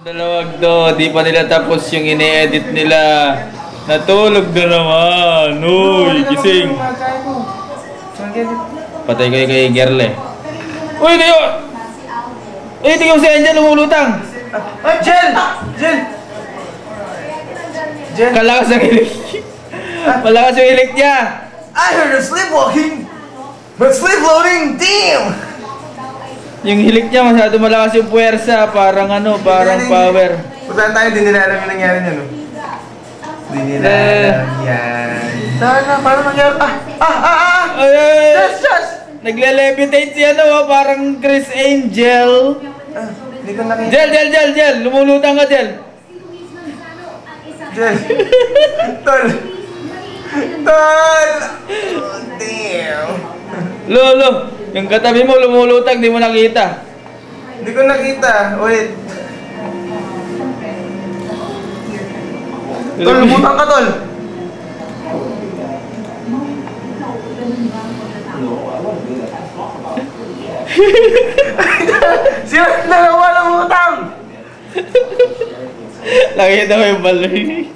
Dalawag to, di pa nila tapos yung ine-edit nila. Natulog na naman. Uy, gising. Patay kayo kay Gerle. Uy, kayo! Eh, tingnan mo si Angel lumulutang. Jel! Jel! Jel! Kalakas ang hilik. Malakas yung hilik niya. I heard of sleepwalking! But sleeploading, damn! Yung hilik niya masyado malakas yung puwersa. Parang ano, parang power. Punta tayo, di nila alam yung nangyari niya, no? Di nila alam yan. Dahil na, parang nangyari. Ay! Just! Nagle-levitate siya, no? Parang Chris Angel. Hindi ko nakita. Jel! Lumulutang ka, Jel. Jel! Tol! Tol! Oh, damn! Lo! Yung katabi mo lumulutang, di mo nakita. Hindi ko nakita. Wait. Tol, lumutang ka, Tol! Sino dalawa lumutang? Nakita mo yung baloy.